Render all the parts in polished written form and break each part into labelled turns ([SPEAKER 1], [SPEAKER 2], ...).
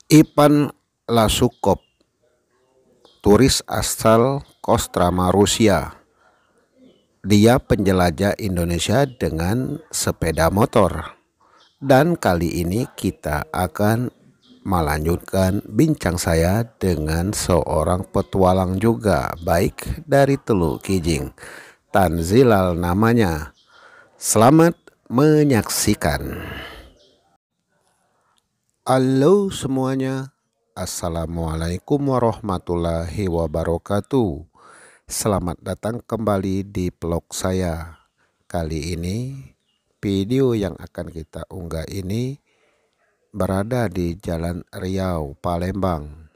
[SPEAKER 1] Ivan Lasukov, turis asal Kostroma, Rusia. Dia penjelajah Indonesia dengan sepeda motor. Dan kali ini kita akan melanjutkan bincang saya dengan seorang petualang juga, baik dari Teluk Kijing. Tanzilal namanya. Selamat menyaksikan. Halo semuanya. Assalamualaikum warahmatullahi wabarakatuh. Selamat datang kembali di vlog saya. Kali ini video yang akan kita unggah ini berada di Jalan Riau, Palembang.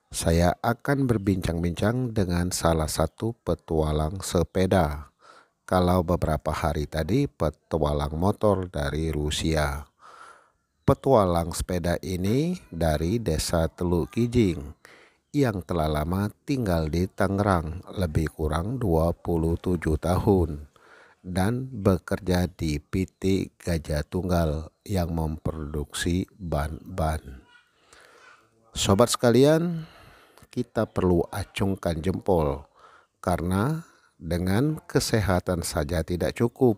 [SPEAKER 1] Saya akan berbincang-bincang dengan salah satu petualang sepeda. Kalau beberapa hari tadi petualang motor dari Rusia. Petualang sepeda ini dari desa Teluk Kijing yang telah lama tinggal di Tangerang, lebih kurang 27 tahun, dan bekerja di PT Gajah Tunggal yang memproduksi ban-ban. Sobat sekalian, kita perlu acungkan jempol karena dengan kesehatan saja tidak cukup,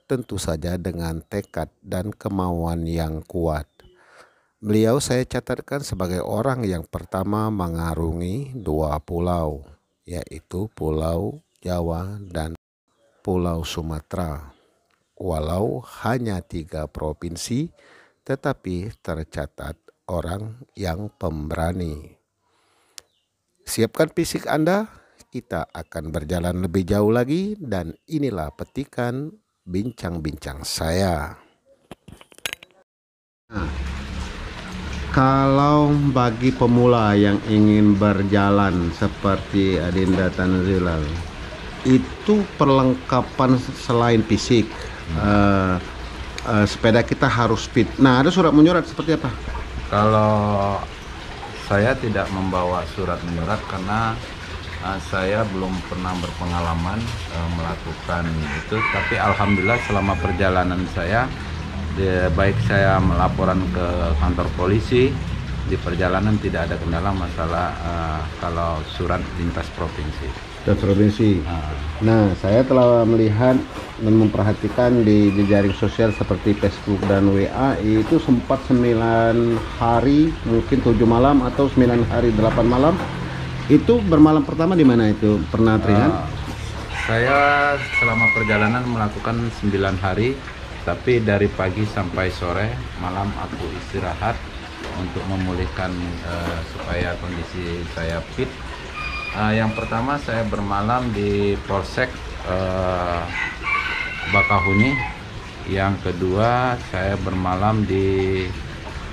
[SPEAKER 1] tentu saja dengan tekad dan kemauan yang kuat. Beliau saya catatkan sebagai orang yang pertama mengarungi dua pulau, yaitu Pulau Jawa dan Pulau Sumatera. Walau hanya 3 provinsi, tetapi tercatat orang yang pemberani. Siapkan fisik Anda, kita akan berjalan lebih jauh lagi dan inilah petikan bincang-bincang saya. Kalau bagi pemula yang ingin berjalan seperti Adinda Tanzilal, itu perlengkapan selain fisik, sepeda kita harus fit. Nah, ada surat menyurat seperti apa?
[SPEAKER 2] Kalau saya tidak membawa surat menyurat karena saya belum pernah berpengalaman melakukan itu, tapi alhamdulillah selama perjalanan saya, baik saya melaporan ke kantor polisi, di perjalanan tidak ada kendala masalah kalau surat lintas provinsi.
[SPEAKER 1] Nah, saya telah melihat dan memperhatikan di jejaring sosial seperti Facebook dan WA, itu sempat 9 hari, mungkin 7 malam atau 9 hari 8 malam. Itu bermalam pertama di mana itu? Pernah teringat?
[SPEAKER 2] Saya selama perjalanan melakukan 9 hari, tapi dari pagi sampai sore, malam aku istirahat untuk memulihkan supaya kondisi saya fit. Yang pertama saya bermalam di Polsek Bakahuni. Yang kedua saya bermalam di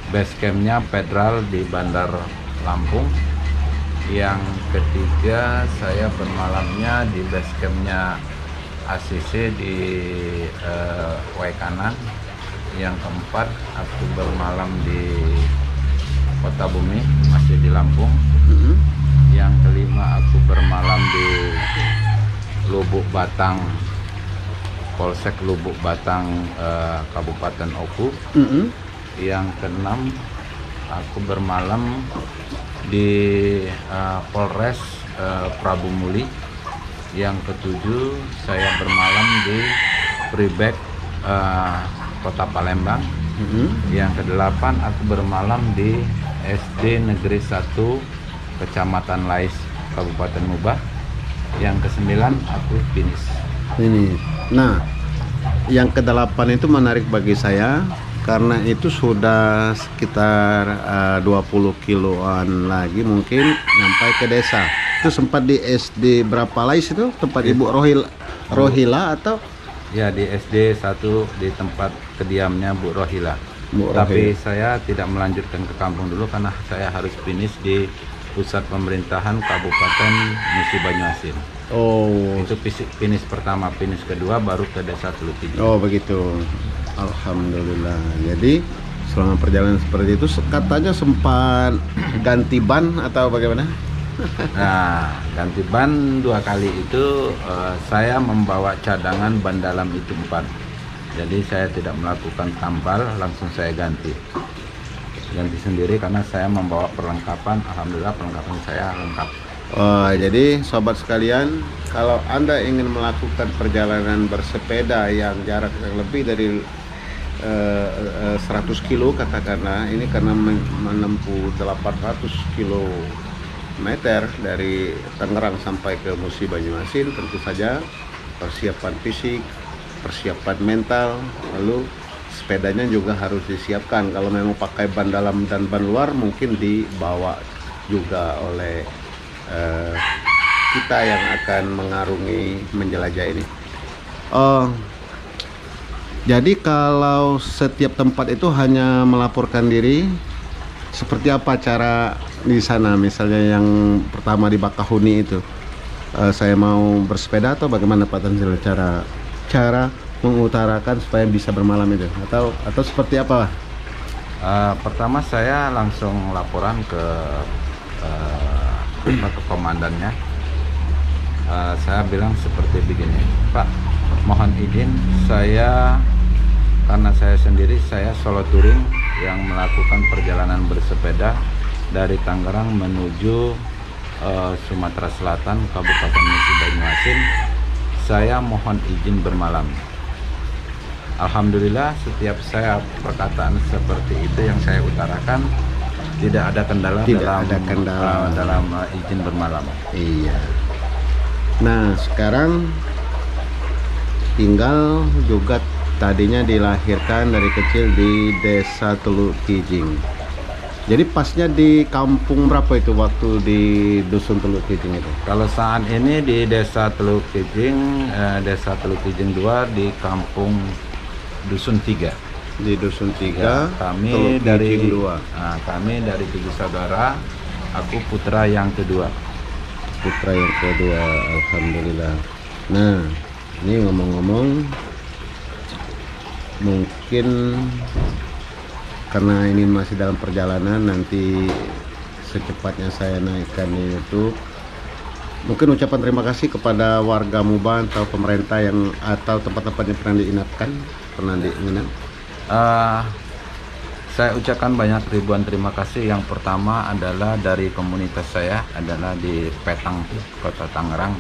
[SPEAKER 2] base campnya Federal di Bandar Lampung. Yang ketiga saya bermalamnya di base campnya ACC di Waikanan. Yang keempat aku bermalam di Kota Bumi, masih di Lampung. Yang kelima aku bermalam di Lubuk Batang, Polsek Lubuk Batang, Kabupaten Oku. Yang keenam aku bermalam di Polres Prabu Muli. Yang ketujuh saya bermalam di Pribek Kota Palembang. Yang kedelapan aku bermalam di SD Negeri 1 Kecamatan Lais, Kabupaten Mubah. Yang kesembilan aku finish.
[SPEAKER 1] Ini. Nah, yang ke-8 itu menarik bagi saya karena itu sudah sekitar 20 kiloan lagi mungkin sampai ke desa. Itu sempat di SD berapa Lais itu? Tempat Ibu Rohila atau?
[SPEAKER 2] Ya, di SD 1 di tempat kediamnya Bu Rohila. Tapi saya tidak melanjutkan ke kampung dulu karena saya harus finish di pusat pemerintahan Kabupaten Musi Banyuasin.
[SPEAKER 1] Oh,
[SPEAKER 2] itu finish pertama, finish kedua baru ke desa Teluk Kijing.
[SPEAKER 1] Oh begitu. Alhamdulillah. Jadi selama perjalanan seperti itu katanya sempat ganti ban atau bagaimana?
[SPEAKER 2] Nah, ganti ban 2 kali itu saya membawa cadangan ban dalam itu 4. Jadi saya tidak melakukan tambal, langsung saya ganti. ganti sendiri karena saya membawa perlengkapan. Alhamdulillah perlengkapan saya lengkap.
[SPEAKER 1] Oh, jadi sobat sekalian, kalau Anda ingin melakukan perjalanan bersepeda yang jarak lebih dari 100 kilo katakanlah, ini karena menempuh 800 kilometer dari Tangerang sampai ke Musi Banyuasin, tentu saja persiapan fisik, persiapan mental, lalu sepedanya juga harus disiapkan. Kalau memang pakai ban dalam dan ban luar mungkin dibawa juga oleh kita yang akan mengarungi menjelajah ini. Jadi kalau setiap tempat itu hanya melaporkan diri, seperti apa cara di sana? Misalnya yang pertama di Bakahuni itu, saya mau bersepeda atau bagaimana Pak Tanzil, cara mengutarakan supaya bisa bermalam itu, atau seperti apa?
[SPEAKER 2] Pertama saya langsung laporan ke komandannya. Saya bilang seperti begini, Pak, mohon izin, karena saya sendiri, saya solo touring yang melakukan perjalanan bersepeda dari Tangerang menuju Sumatera Selatan, Kabupaten Musi Banyuasin. Saya mohon izin bermalam. Alhamdulillah setiap saya perkataan seperti itu yang saya utarakan, tidak ada kendala dalam izin bermalam.
[SPEAKER 1] Iya. Nah, sekarang tinggal juga tadinya dilahirkan dari kecil di Desa Teluk Kijing. Jadi pasnya di kampung berapa itu waktu di Dusun Teluk Kijing itu?
[SPEAKER 2] Kalau saat ini di Desa Teluk Kijing, Desa Teluk Kijing 2 di kampung Dusun 3.
[SPEAKER 1] Di Dusun 3
[SPEAKER 2] ya, kami
[SPEAKER 1] Teluk
[SPEAKER 2] dari
[SPEAKER 1] Kijing 2.
[SPEAKER 2] Kami dari 7 saudara, aku putra yang kedua.
[SPEAKER 1] Alhamdulillah. Nah, ini ngomong-ngomong, mungkin karena ini masih dalam perjalanan, nanti secepatnya saya naikkan di YouTube. Mungkin ucapan terima kasih kepada warga Muban atau pemerintah atau tempat-tempat yang pernah diinap.
[SPEAKER 2] Saya ucapkan banyak ribuan terima kasih. Yang pertama adalah dari komunitas saya, adalah di Petang, Kota Tangerang.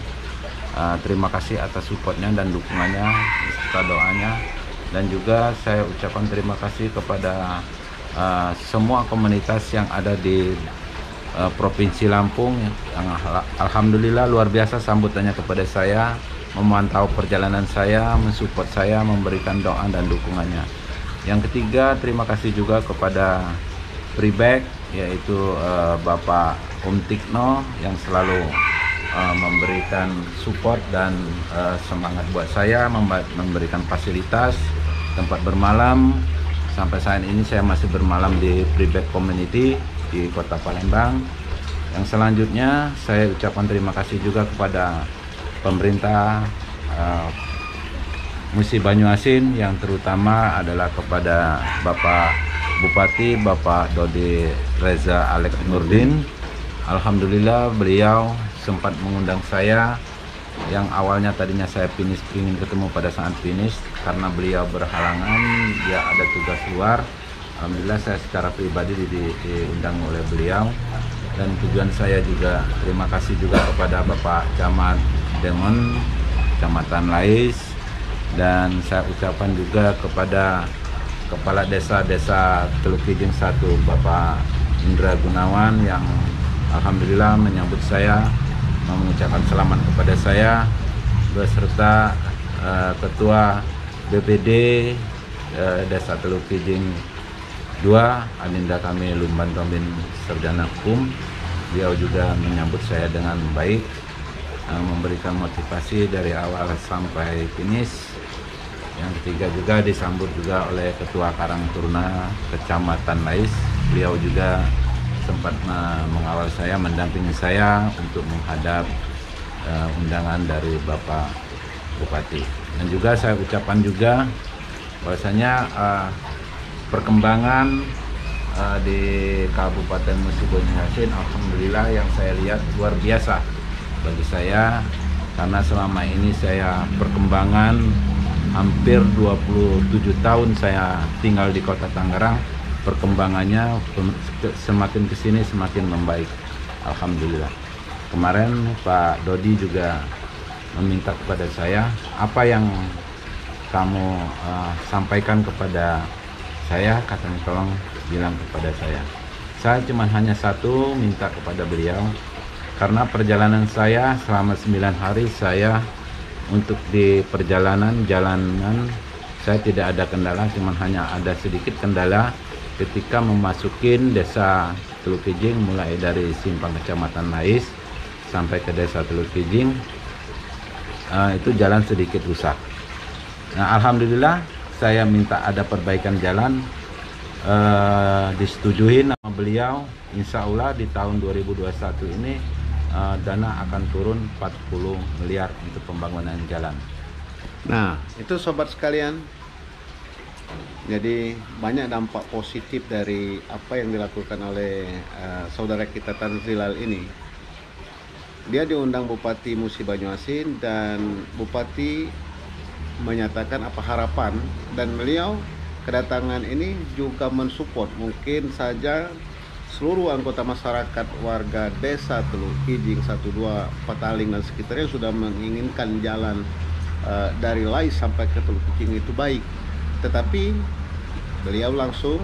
[SPEAKER 2] Terima kasih atas supportnya dan dukungannya serta doanya. Dan juga saya ucapkan terima kasih kepada semua komunitas yang ada di Provinsi Lampung yang alhamdulillah luar biasa sambutannya kepada saya, memantau perjalanan saya, mensupport saya, memberikan doa dan dukungannya. Yang ketiga, terima kasih juga kepada Pribek, yaitu Bapak Tikno yang selalu memberikan support dan semangat buat saya, memberikan fasilitas tempat bermalam. Sampai saat ini saya masih bermalam di Pribek Community di Kota Palembang. Yang selanjutnya saya ucapkan terima kasih juga kepada pemerintah Musi Banyuasin, yang terutama adalah kepada Bapak Bupati, Bapak Dodi Reza Alek Nurdin. Alhamdulillah beliau sempat mengundang saya, yang awalnya tadinya saya ingin ketemu pada saat finish, karena beliau berhalangan, dia ada tugas luar. Alhamdulillah saya secara pribadi diundang oleh beliau. Dan tujuan saya juga terima kasih juga kepada Bapak Camat Demon, Kecamatan Lais, dan saya ucapkan juga kepada Kepala Desa Teluk Kijing 1, Bapak Indra Gunawan, yang alhamdulillah menyambut saya, mengucapkan selamat kepada saya, beserta Ketua BPD Desa Teluk Kijing 2, Adinda kami Lumban Tombin Sarjana Hukum. Beliau juga menyambut saya dengan baik, memberikan motivasi dari awal sampai finish. Yang ketiga juga disambut juga oleh Ketua Karang Turuna Kecamatan Lais. Beliau juga sempat mengawal saya, mendampingi saya untuk menghadap undangan dari Bapak Bupati. Dan juga saya ucapkan juga bahwasanya perkembangan di Kabupaten Musi Banyuasin, alhamdulillah yang saya lihat luar biasa bagi saya, karena selama ini saya perkembangan hampir 27 tahun saya tinggal di Kota Tangerang. perkembangannya semakin kesini semakin membaik, alhamdulillah. Kemarin Pak Dodi juga meminta kepada saya, apa yang kamu sampaikan kepada saya, katanya tolong bilang kepada saya. Saya cuma hanya satu minta kepada beliau, karena perjalanan saya selama 9 hari saya untuk di perjalanan jalanan saya tidak ada kendala, cuma hanya ada sedikit kendala ketika memasukin desa Teluk Kijing, mulai dari simpang Kecamatan Nais sampai ke desa Teluk Kijing, itu jalan sedikit rusak. Nah, alhamdulillah saya minta ada perbaikan jalan, disetujui nama beliau. Insya Allah di tahun 2021 ini dana akan turun 40 miliar untuk pembangunan jalan.
[SPEAKER 1] Nah, itu sobat sekalian, jadi banyak dampak positif dari apa yang dilakukan oleh saudara kita Tanzilal ini. Dia diundang Bupati Musi Banyuasin dan Bupati menyatakan apa harapan, dan beliau kedatangan ini juga mensupport mungkin saja seluruh anggota masyarakat warga desa Teluk Kijing 12 Pataling dan sekitarnya sudah menginginkan jalan dari Lais sampai ke Teluk Kijing itu baik, tetapi beliau langsung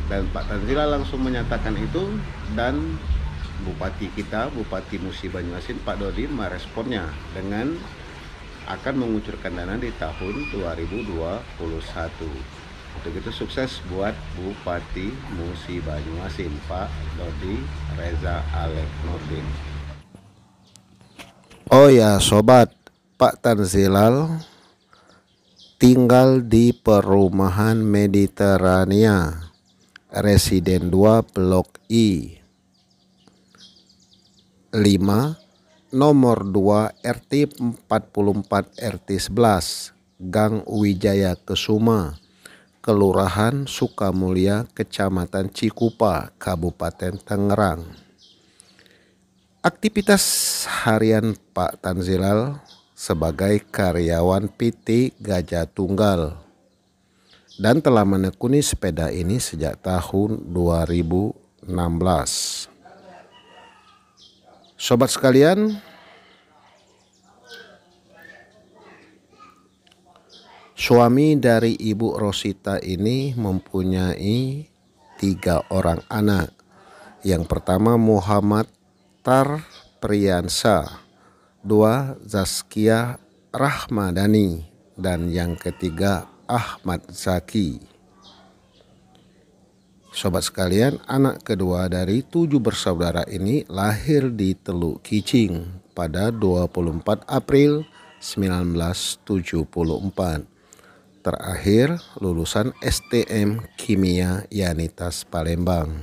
[SPEAKER 1] dan Pak Tanzilal langsung menyatakan itu, dan Bupati kita, Bupati Musi Banyuasin, Pak Dodi meresponnya dengan akan mengucurkan dana di tahun 2021. Untuk itu sukses buat Bupati Musi Banyuasin, Pak Dodi Reza Alek Nurdin. Oh ya sobat, Pak Tanzilal tinggal di perumahan Mediterania Residen 2 Blok I 5 nomor 2 RT 44 RT 11 Gang Wijaya Kesuma, Kelurahan Sukamulya, Kecamatan Cikupa, Kabupaten Tangerang. Aktivitas harian Pak Tanzilal sebagai karyawan PT Gajah Tunggal dan telah menekuni sepeda ini sejak tahun 2016. Sobat sekalian, suami dari Ibu Rosita ini mempunyai 3 orang anak. Yang pertama Muhammad Tar Priyansa, 2 Zaskia Rahmadani, dan yang ketiga Ahmad Zaki. Sobat sekalian, anak kedua dari 7 bersaudara ini lahir di Teluk Kijing pada 24 April 1974. Terakhir lulusan STM Kimia Yanitas Palembang.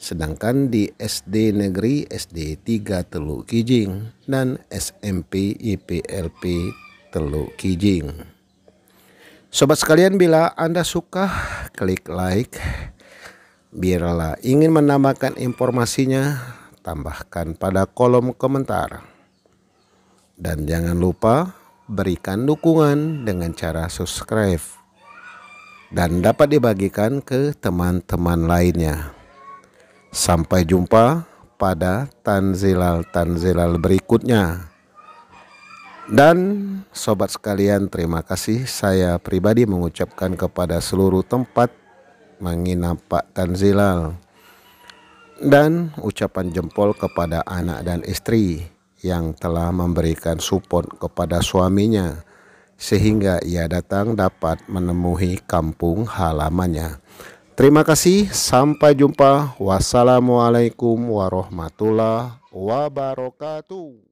[SPEAKER 1] Sedangkan di SD Negeri SD 3 Teluk Kijing dan SMP IPLP Teluk Kijing. Sobat sekalian, bila Anda suka, klik like. Bila ingin menambahkan informasinya, tambahkan pada kolom komentar. Dan jangan lupa berikan dukungan dengan cara subscribe dan dapat dibagikan ke teman-teman lainnya. Sampai jumpa pada Tanzilal berikutnya. Dan sobat sekalian, terima kasih. Saya pribadi mengucapkan kepada seluruh tempat menginap Pak Tanzilal, dan ucapan jempol kepada anak dan istri yang telah memberikan support kepada suaminya sehingga ia datang dapat menemui kampung halamannya. Terima kasih, sampai jumpa. Wassalamualaikum warahmatullahi wabarakatuh.